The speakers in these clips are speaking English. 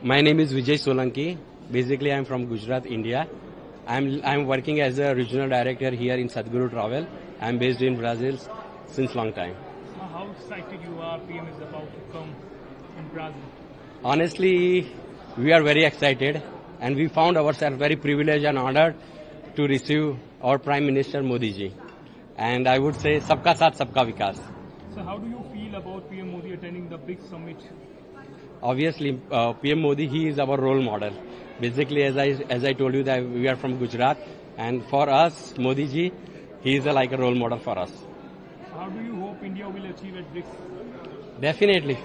My name is Vijay Solanki. Basically, I'm from Gujarat, India. I'm working as a regional director here in Sadhguru Travel. I'm based in Brazil since long time. How excited you are PM is about to come in Brazil? Honestly, we are very excited and we found ourselves very privileged and honored to receive our Prime Minister Modi ji. And I would say, Sabka Saath, Sabka Vikas. So how do you feel about PM Modi attending the BRICS summit? Obviously, PM Modi, he is our role model. Basically, as I told you that we are from Gujarat, and for us, Modi ji, he is like a role model for us. How do you hope India will achieve at BRICS? Definitely,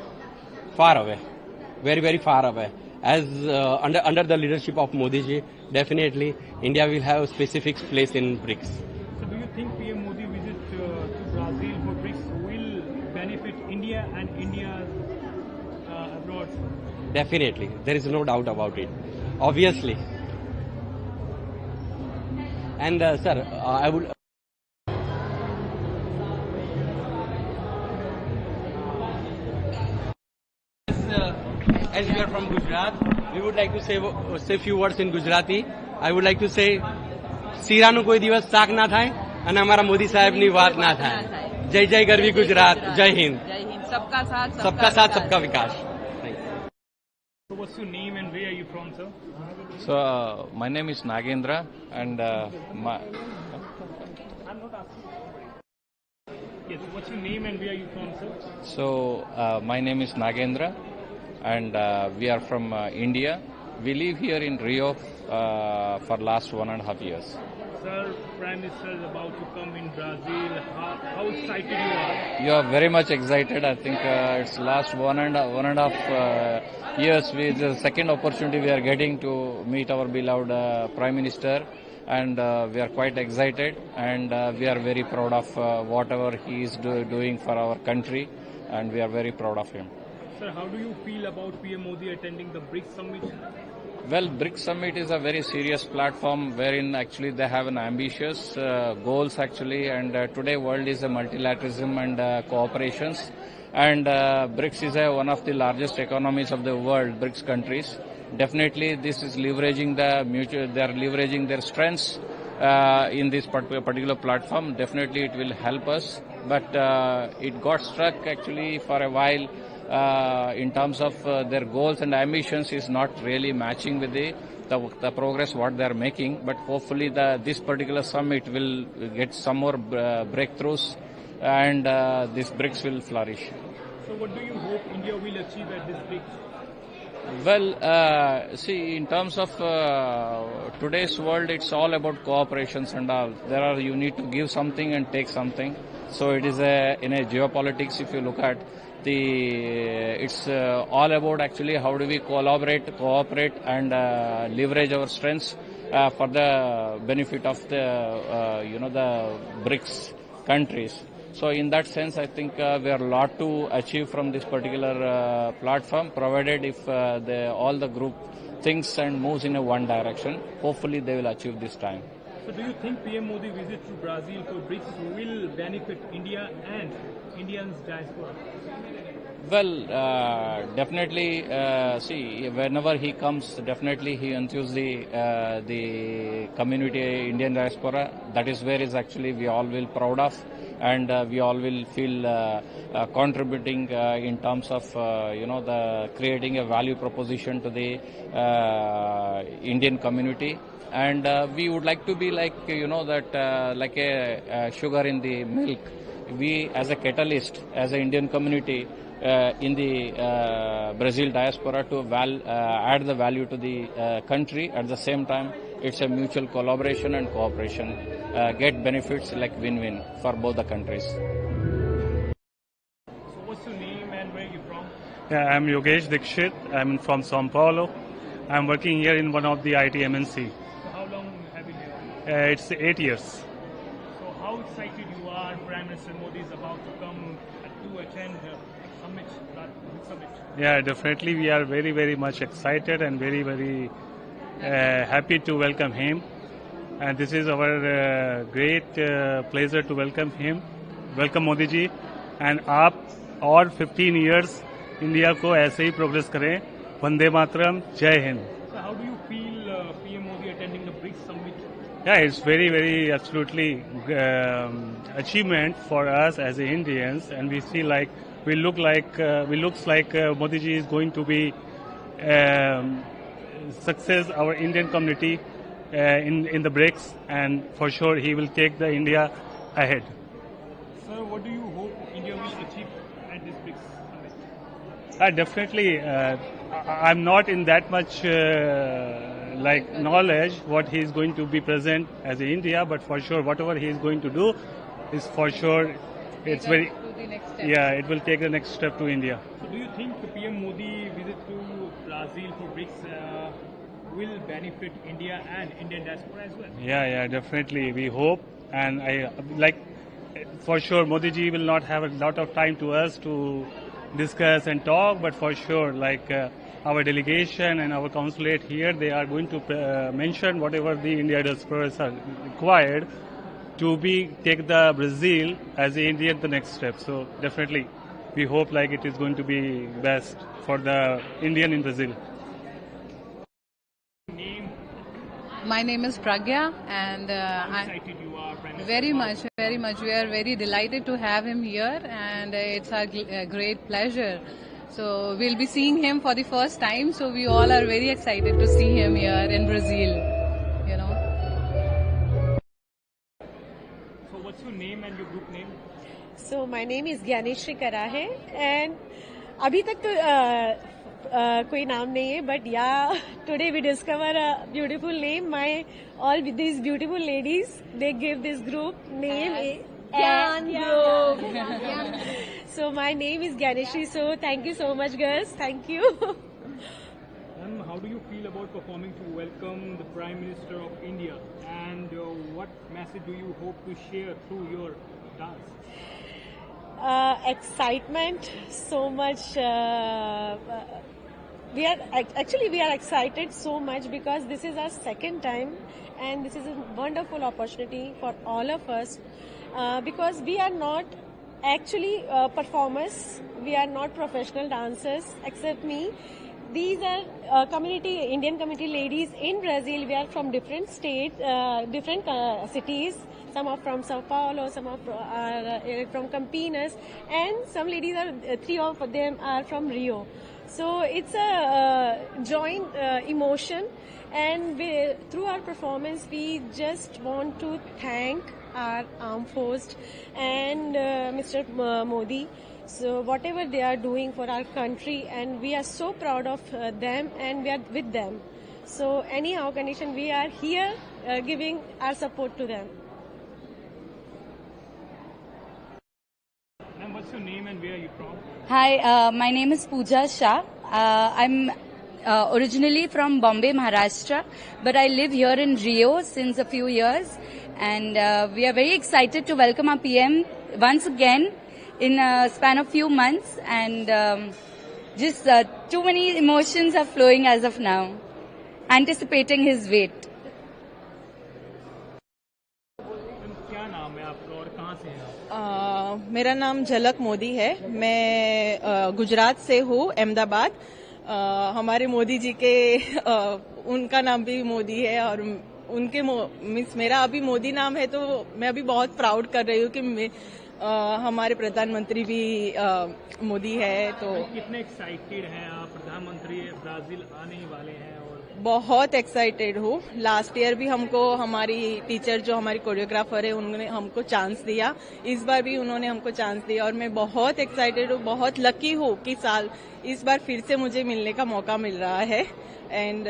far away, very very far away. As under the leadership of Modi ji, definitely India will have a specific place in BRICS. So do you think PM Modi visit to Brazil for BRICS will benefit India and India's abroad? Definitely, there is no doubt about it. Obviously, and sir, I would. As we are from Gujarat, we would like to say few words in Gujarati. I would like to say, શીરાનું કોઈ દિવસ શાક ના થાય અને અમારા મોદી સાહેબની વાત ના થાય. જય જય ગરવી ગુજરાત, જય હિન્દ. सबका साथ सबका विकास. So what's your name and where are you from, sir? So my name is Nagendra and Yes, what's your name and where are you from, sir? so my name is Nagendra and we are from India. We live here in Rio for last 1.5 years. Sir, Prime Minister is about to come in Brazil. How excited you are? You are very much excited. I think it's last one and a half years. With the second opportunity we are getting to meet our beloved Prime Minister, and we are quite excited, and we are very proud of whatever he is doing for our country, and we are very proud of him. Sir, how do you feel about PM Modi attending the BRICS summit? Well, BRICS Summit is a very serious platform wherein actually they have an ambitious goals actually, and today world is a multilateralism and cooperations, and BRICS is one of the largest economies of the world, BRICS countries. Definitely this is leveraging they are leveraging their strengths in this particular platform. Definitely it will help us, but it got stuck actually for a while. In terms of their goals and ambitions is not really matching with the progress what they are making, but hopefully this particular summit will get some more breakthroughs, and this BRICS will flourish. So what do you hope India will achieve at this BRICS? Well, see, in terms of today's world, it's all about cooperations and all. You need to give something and take something. So it is in a geopolitics, if you look at it's all about actually how do we collaborate, cooperate, and leverage our strengths for the benefit of the the BRICS countries. So in that sense, I think we are a lot to achieve from this particular platform, provided if all the group thinks and moves in one direction. Hopefully, they will achieve this time. So do you think PM Modi visit to Brazil for BRICS will benefit India and Indians diaspora? Well, definitely, see, whenever he comes, definitely he enthuses the community, Indian diaspora. That is where is actually we all will proud of, and we all will feel contributing in terms of, the creating a value proposition to the Indian community. And we would like to be like, like a sugar in the milk. We as a catalyst, as an Indian community, in the Brazil diaspora to add the value to the country. At the same time, it's a mutual collaboration and cooperation. Get benefits like win-win for both the countries. So what's your name and where are you from? Yeah, I'm Yogesh Dikshit. I'm from Sao Paulo. I'm working here in one of the IT MNC. So how long have you been here? It's 8 years. So how excited you are Prime Minister Modi is about to come to attend summit? Yeah, definitely we are very, very much excited and very, very happy to welcome him. And this is our great pleasure to welcome him. Welcome Modi ji. And आप और 15 years India को ऐसे ही progress करें Vande Mataram, Jai Hind. So how do you feel PM Modi attending the BRICS summit? Yeah, it's very absolutely achievement for us as Indians, and we see like we looks like Modi ji is going to be success our Indian community in the BRICS, and for sure he will take the India ahead. Sir, what do you hope India will achieve at this BRICS summit? Definitely, I'm not in that much like knowledge what he is going to be present as India, but for sure whatever he is going to do is for sure it's very it will take the next step to India. So do you think the PM Modi visit to Brazil for BRICS will benefit India and Indian diaspora as well? Yeah, definitely. We hope, and I like for sure Modi ji will not have a lot of time to us to discuss and talk, but for sure like our delegation and our consulate here, they are going to mention whatever the India diaspora are required to take the Brazil as the India the next step. So definitely we hope like it is going to be best for the Indian in Brazil. My name is Pragya, and How excited you are, Prime Minister? very much. We are very delighted to have him here, and it's a great pleasure. So we'll be seeing him for the first time. So we all are very excited to see him here in Brazil. You know. So what's your name and your group name? So my name is Gyaneshri Karahe, and अभी तक तो कोई नाम नहीं है, but yeah, today we discover a beautiful name. All these beautiful ladies, they give this group name Gyan Group. So my name is Gyaneshri. So thank you so much, girls. Thank you. Ma'am, how do you feel about performing to welcome the Prime Minister of India, and what message do you hope to share through your dance? Excitement, so much. We are excited so much because this is our second time, and this is a wonderful opportunity for all of us because we are not actually performers. We are not professional dancers except me. These are Indian community ladies in Brazil. We are from different states, different cities. Some are from Sao Paulo, some are from Campinas, and some ladies three of them are from Rio. So it's a joint emotion, and through our performance, we just want to thank our armed force and Mr. Modi. So whatever they are doing for our country, and we are so proud of them, and we are with them. So anyhow condition, we are here giving our support to them. Ma'am, what's your name and where are you from? Hi, my name is Pooja Shah. I'm originally from Bombay, Maharashtra, but I live here in Rio since a few years, and we are very excited to welcome our PM once again in a span of few months, and just too many emotions are flowing as of now, anticipating his wait. Ma'am, क्या नाम है आपका और कहाँ से हैं आप? मेरा नाम झलक मोदी है। मैं गुजरात से हूँ, अहमदाबाद। हमारे मोदी जी के उनका नाम भी मोदी है, और उनके मीन्स मेरा अभी मोदी नाम है, तो मैं अभी बहुत प्राउड कर रही हूँ कि हमारे प्रधानमंत्री भी मोदी है। तो कितने एक्साइटेड हैं आप? प्रधानमंत्री ब्राजील आने ही वाले हैं और बहुत एक्साइटेड हूँ। लास्ट ईयर भी हमको हमारी टीचर जो हमारी कोरियोग्राफर है उन्होंने हमको चांस दिया, इस बार भी उन्होंने हमको चांस दिया, और मैं बहुत एक्साइटेड हूँ, बहुत लकी हूँ कि इस बार फिर से मुझे मिलने का मौका मिल रहा है। एंड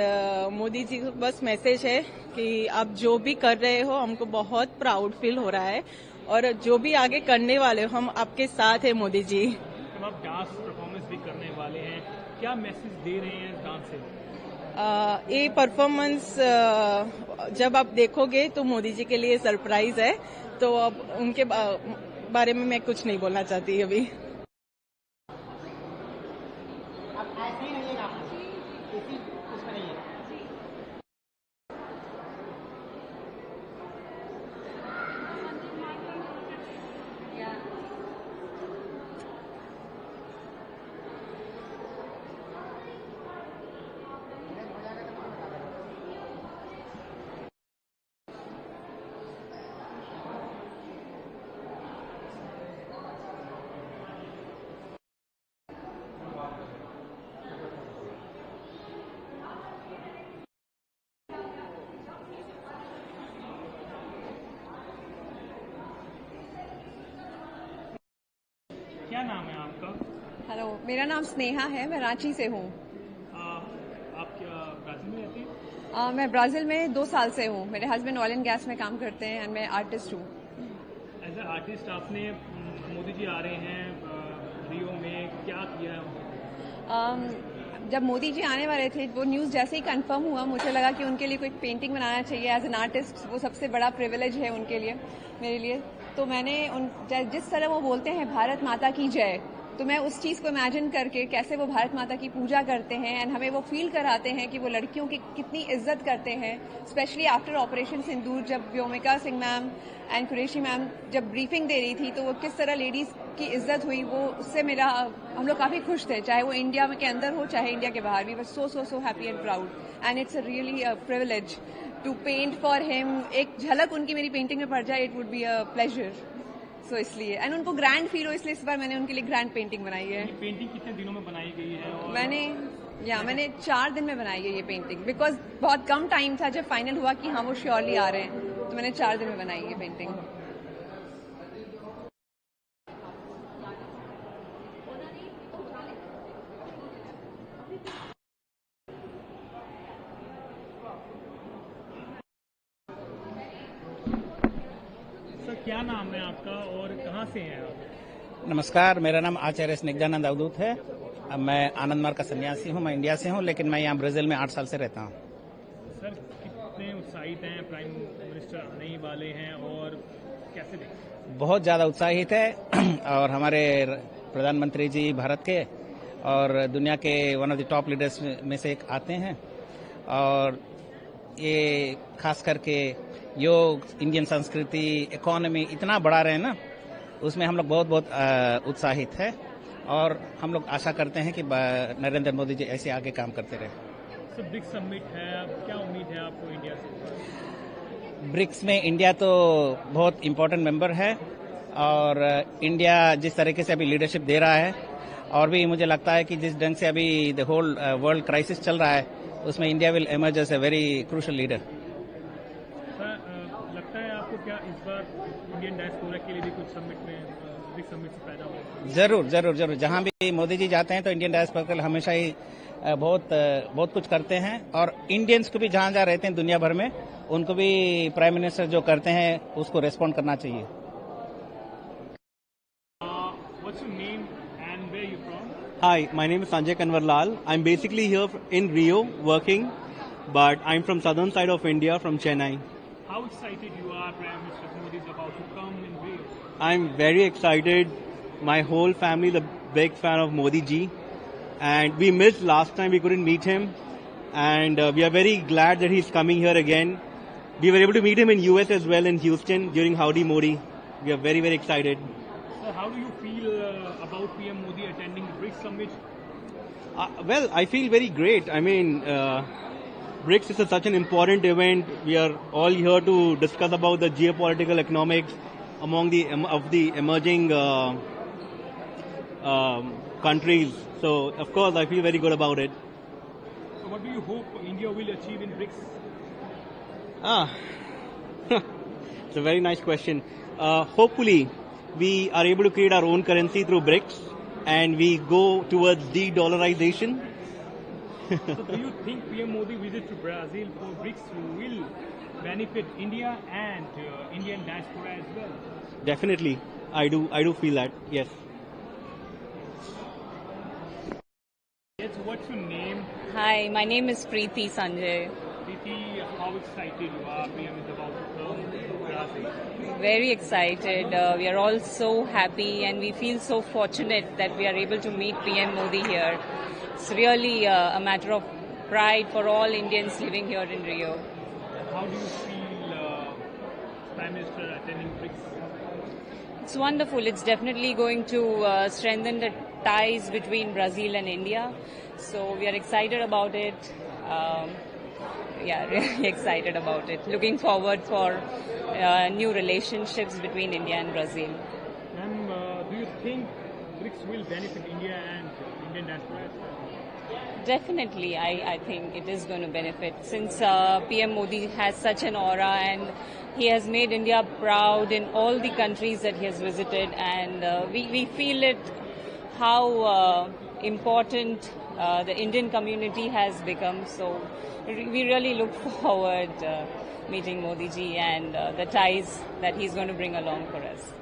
मोदी जी को बस मैसेज है कि आप जो भी कर रहे हो हमको बहुत प्राउड फील हो रहा है, और जो भी आगे करने वाले हो हम आपके साथ है मोदी जी। आप डांस परफॉर्मेंस भी करने वाले हैं, क्या मैसेज दे रहे हैं डांस से? ये परफॉर्मेंस जब आप देखोगे तो मोदी जी के लिए सरप्राइज है, तो अब उनके बारे में मैं कुछ नहीं बोलना चाहती अभी। हेलो, मेरा नाम स्नेहा है, मैं रांची से हूँ। आप क्या ब्राजील में रहती हैं? मैं ब्राजील में 2 साल से हूँ। मेरे हस्बैंड ऑयल एंड गैस में काम करते हैं और मैं आर्टिस्ट हूँ। एज ए आर्टिस्ट आपने मोदी जी आ रहे हैं रियो में, क्या किया है उन्होंने? जब मोदी जी आने वाले थे, वो न्यूज़ जैसे ही कंफर्म हुआ, मुझे लगा कि उनके लिए कोई पेंटिंग बनाना चाहिए एज एन आर्टिस्ट। वो सबसे बड़ा प्रिविलेज है उनके लिए, मेरे लिए। तो मैंने जिस तरह वो बोलते हैं भारत माता की जय, तो मैं उस चीज़ को इमेजिन करके कैसे वो भारत माता की पूजा करते हैं एंड हमें वो फील कराते हैं कि वो लड़कियों की कितनी इज्जत करते हैं, स्पेशली आफ्टर ऑपरेशन सिंदूर। जब Vyomika Singh ma'am and Qureshi ma'am जब ब्रीफिंग दे रही थी, तो वो किस तरह लेडीज़ की इज्जत हुई, वो उससे हम लोग काफ़ी खुश थे, चाहे वो इंडिया के अंदर हो चाहे इंडिया के बाहर। We were so happy and proud and it's a really privilege to paint for him. एक झलक उनकी मेरी पेंटिंग में पड़ जाए, it would be a pleasure. So इसलिए एंड उनको ग्रैंड फील हो, इसलिए इस बार मैंने उनके लिए ग्रैंड पेंटिंग बनाई है। ये पेंटिंग कितने दिनों में बनाई गई है? और मैंने 4 दिन में बनाई है ये पेंटिंग, बिकॉज बहुत कम टाइम था जब फाइनल हुआ कि हाँ वो श्योरली आ रहे हैं, तो मैंने 4 दिन में बनाई है पेंटिंग। सर, क्या नाम है आपका और कहाँ से हैं आप? नमस्कार, मेरा नाम आचार्य स्निग्धानंद अवधूत है। अब मैं आनंद मार्ग का सन्यासी हूँ। मैं इंडिया से हूँ, लेकिन मैं यहाँ ब्राजील में 8 साल से रहता हूँ। सर, कितने उत्साहित हैं? प्राइम मिनिस्टर आने ही वाले हैं और कैसे देखें? बहुत ज़्यादा उत्साहित है और हमारे प्रधानमंत्री जी भारत के और दुनिया के one of the top leaders में से एक आते हैं, और ये खास करके योग, इंडियन संस्कृति, इकोनॉमी इतना बढ़ा रहे हैं ना, उसमें हम लोग बहुत उत्साहित है और हम लोग आशा करते हैं कि नरेंद्र मोदी जी ऐसे आगे काम करते रहे। सर, ब्रिक्स समिट है, क्या उम्मीद है आपको इंडिया से? ब्रिक्स में इंडिया तो बहुत इम्पोर्टेंट मेंबर है और इंडिया जिस तरीके से अभी लीडरशिप दे रहा है, और भी मुझे लगता है कि जिस ढंग से अभी द होल वर्ल्ड क्राइसिस चल रहा है, उसमें India will emerge as a very crucial leader. लगता है आपको क्या इस बार इंडियन डायस्पोरा के लिए भी कुछ समिट में ब्रिक्स समिट से फायदा होगा? जरूर। जहां भी मोदी जी जाते हैं तो इंडियन डायस्पोरा के लिए हमेशा ही बहुत कुछ करते हैं, और इंडियंस को भी जहां रहते हैं दुनिया भर में, उनको भी प्राइम मिनिस्टर जो करते हैं उसको रेस्पॉन्ड करना चाहिए। What's your name and where are you from? Hi, my name is Sanjay Kanwarlal. I'm basically here in Rio working, but I'm from southern side of India, from Chennai. How excited you are Prime Minister Modi is about to come in Rio? I'm very excited. My whole family is a big fan of Modi ji, and we missed last time we couldn't meet him, and we are very glad that he's coming here again. We were able to meet him in US as well, in Houston during Howdy Modi. We are very excited. So how do you feel about PM Modi attending the BRICS summit? Well, I feel very great. I mean, BRICS is such an important event. We are all here to discuss about the geopolitical economics among the emerging countries. So, of course, I feel very good about it. So what do you hope India will achieve in BRICS? It's a very nice question. Hopefully, we are able to create our own currency through BRICS, and we go towards de-dollarization. So do you think PM Modi visit to Brazil for BRICS will benefit India and Indian diaspora as well? Definitely, I do feel that. Yes. Yes. What's your name? Hi, my name is Preeti Sanjay. Preeti, how excited you are? PM is about to come to Brazil. Very excited. We are all so happy, and we feel so fortunate that we are able to meet PM Modi here. It's really a matter of pride for all Indians living here in Rio. How do you feel Prime Minister attending BRICS? It's wonderful. It's definitely going to strengthen the ties between Brazil and India. So we are excited about it. Really excited about it. Looking forward for new relationships between India and Brazil. Ma'am, do you think BRICS will benefit India and Indian diaspora as well? Definitely, I think it is going to benefit, since PM Modi has such an aura and he has made India proud in all the countries that he has visited, and we feel it how important the Indian community has become. So we really look forward meeting Modi ji and the ties that he's going to bring along for us.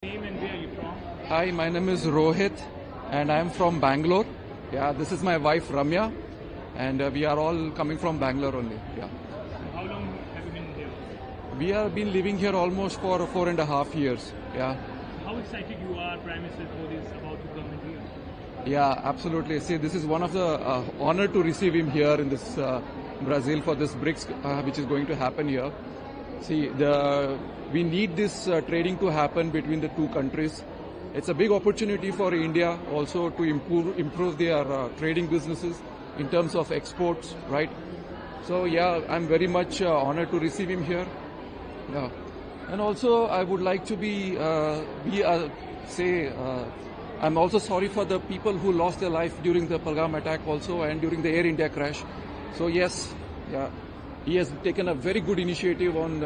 Name and where are you from? Hi, my name is Rohit and I am from Bangalore. Yeah, this is my wife Ramya and we are all coming from Bangalore only. Yeah. How long have you been here? We have been living here almost for 4.5 years. Yeah. How excited you are, Prime Minister Modi is about to come in here? Yeah, absolutely. See, this is one of the honor to receive him here in this Brazil for this BRICS, which is going to happen here. See, we need this trading to happen between the two countries. It's a big opportunity for India also to improve their trading businesses in terms of exports, right? So yeah, I'm very much honored to receive him here. Yeah, and also I would like to I'm also sorry for the people who lost their life during the Pahalgam attack also and during the Air India crash. So yes, yeah, he has taken a very good initiative on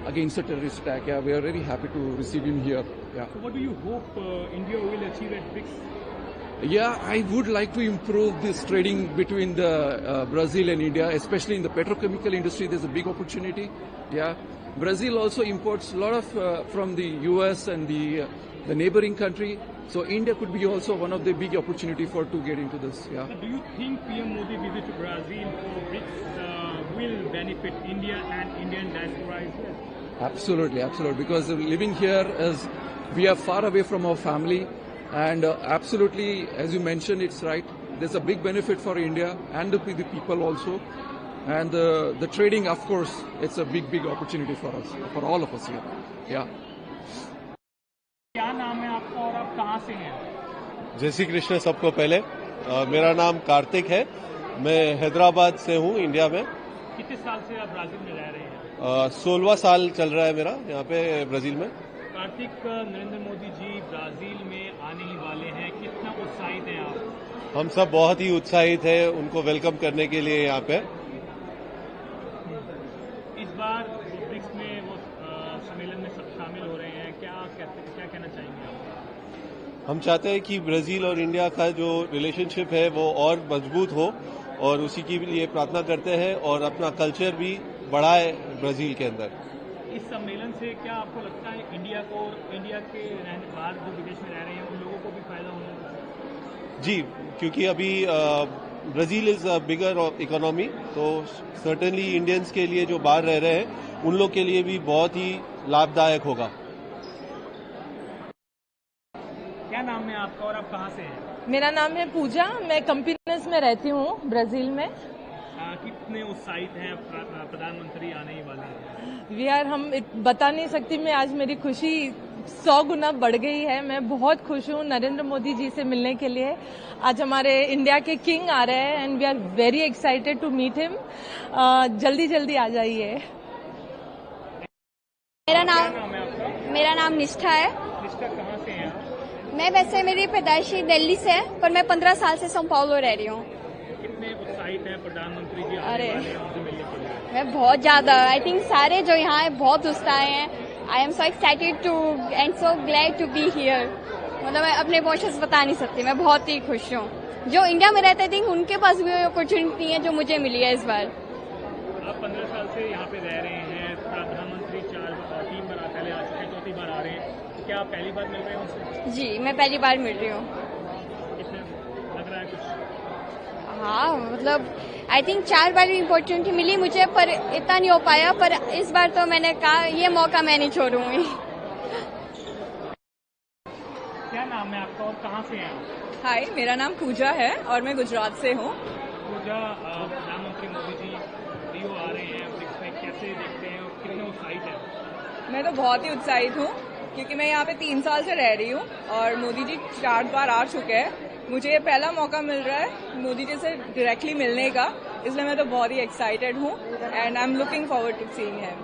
against the terrorist attack. Yeah, we are very happy to receive him here. Yeah. So what do you hope India will achieve at BRICS? Yeah, I would like to improve this trading between the Brazil and India, especially in the petrochemical industry. There's a big opportunity. Yeah, Brazil also imports a lot of from the US and the neighboring country. So India could be also one of the big opportunity to get into this. Yeah. So do you think PM Modi visit to Brazil for BRICS will benefit India and Indian diaspora as well? Absolutely, absolutely. Because living here we are far away from our family, and absolutely, as you mentioned, it's right. There's a big benefit for India and the people also, and the trading, of course, it's a big opportunity for us, for all of us here. Yeah. क्या नाम है आपका और आप कहाँ से हैं? जय श्री कृष्ण सबको पहले मेरा नाम कार्तिक है, मैं हैदराबाद से हूँ इंडिया में। कितने साल से आप ब्राजील में रह रहे हैं? 16वां साल चल रहा है मेरा यहाँ पे ब्राजील में। कार्तिक, नरेंद्र मोदी जी ब्राजील में आने ही वाले हैं, कितना उत्साहित हैं आप? हम सब बहुत ही उत्साहित हैं उनको वेलकम करने के लिए यहाँ पे। इस बार ब्रिक्स में वो सम्मेलन में सब शामिल हो रहे हैं, क्या कहना चाहेंगे आप? हम चाहते हैं कि ब्राजील और इंडिया का जो रिलेशनशिप है वो और मजबूत हो और उसी के लिए प्रार्थना करते हैं और अपना कल्चर भी बढ़ाए ब्राजील के अंदर। इस सम्मेलन से क्या आपको लगता है इंडिया को और इंडिया के रहने बाहर जो विदेश में रह रहे हैं उन लोगों को भी फायदा होने वाला है? जी, क्योंकि अभी Brazil is a bigger economy, तो सर्टेनली इंडियंस के लिए जो बाहर रह रहे हैं उन लोग के लिए भी बहुत ही लाभदायक होगा। क्या नाम है आपका और आप कहाँ से हैं? मेरा नाम है पूजा, मैं कंपिनस में रहती हूँ ब्राजील में। कितने उत्साहित हैं प्रधानमंत्री आने ही वाले हैं? हम बता नहीं सकती, मैं आज मेरी खुशी 100 गुना बढ़ गई है। मैं बहुत खुश हूँ नरेंद्र मोदी जी से मिलने के लिए। आज हमारे इंडिया के किंग आ रहे हैं and we are very excited to meet him. जल्दी आ जाइए। मेरा नाम निष्ठा है। निष्ठा कहाँ से हैं? मैं वैसे मेरी पैदाइशी दिल्ली से है, पर मैं 15 साल से सौ पाउलो रह रही हूँ। कितने उत्साहित हैं प्रधानमंत्री जी आने वाले हैं उनसे मिलने के लिए? मैं बहुत ज्यादा, आई थिंक सारे जो यहाँ है बहुत उत्साह हैं। I am so excited to and so glad to be here. मतलब मैं अपने इमोशंस बता नहीं सकती, मैं बहुत ही खुश हूँ। जो इंडिया में रहते थे उनके पास भी अपॉर्चुनिटी है जो मुझे मिली है इस बार। आप 15 साल से यहाँ पे रह रहे हैं, प्रधानमंत्री 3 बार पहले आ चुके हैं, चौथी बार आ रहे हैं, क्या आप पहली बार मिल रहे हैं उनसे? जी, मैं पहली बार मिल रही हूँ। कितने लग रहा है कुछ? हाँ, मतलब आई थिंक 4 बार भी अपॉर्चुनिटी मिली मुझे, पर इतना नहीं हो पाया। पर इस बार तो मैंने कहा ये मौका मैं नहीं छोड़ूंगी। क्या नाम है आपका और कहाँ से हैं आप? हाय, मेरा नाम पूजा है और मैं गुजरात से हूँ। पूजा, प्रधानमंत्री मोदी जी रियो आ रहे हैं, ब्रिक्स में कैसे देखते हैं और कितने उत्साहित हैं? मैं तो बहुत ही उत्साहित हूँ क्योंकि मैं यहाँ पे 3 साल से रह रही हूँ और मोदी जी 4 बार आ चुके हैं। मुझे ये पहला मौका मिल रहा है मोदी जी से डायरेक्टली मिलने का, इसलिए मैं तो बहुत ही एक्साइटेड हूँ and I am looking forward to seeing him.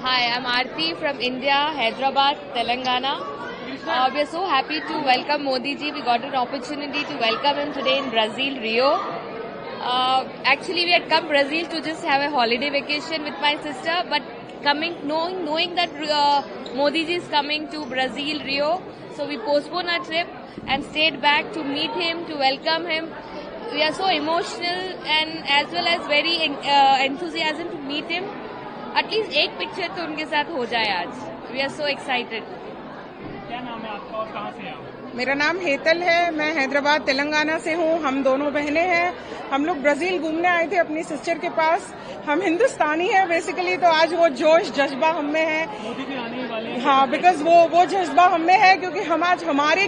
Hi, I'm Aarti from India, Hyderabad, Telangana. We are so happy to welcome Modi ji. We got an opportunity to welcome him today in Brazil, Rio. Actually, we had come Brazil to just have a holiday vacation with my sister, but knowing that Modi ji is coming to Brazil, Rio, so we postponed our trip and stayed back to meet him, to welcome him. We are so emotional and as well as very enthusiasm to meet him. At least एक picture तो उनके साथ हो जाए आज. We are so excited. क्या नाम है आपका और कहाँ से आप? मेरा नाम हेतल है, मैं हैदराबाद तेलंगाना से हूँ। हम दोनों बहनें हैं। हम लोग ब्राजील घूमने आए थे अपनी सिस्टर के पास। हम हिंदुस्तानी हैं बेसिकली, तो आज वो जोश जज्बा हम में है। मोदी जी आने वाले हैं। हाँ, बिकॉज वो जज्बा हम में है क्योंकि हम आज हमारे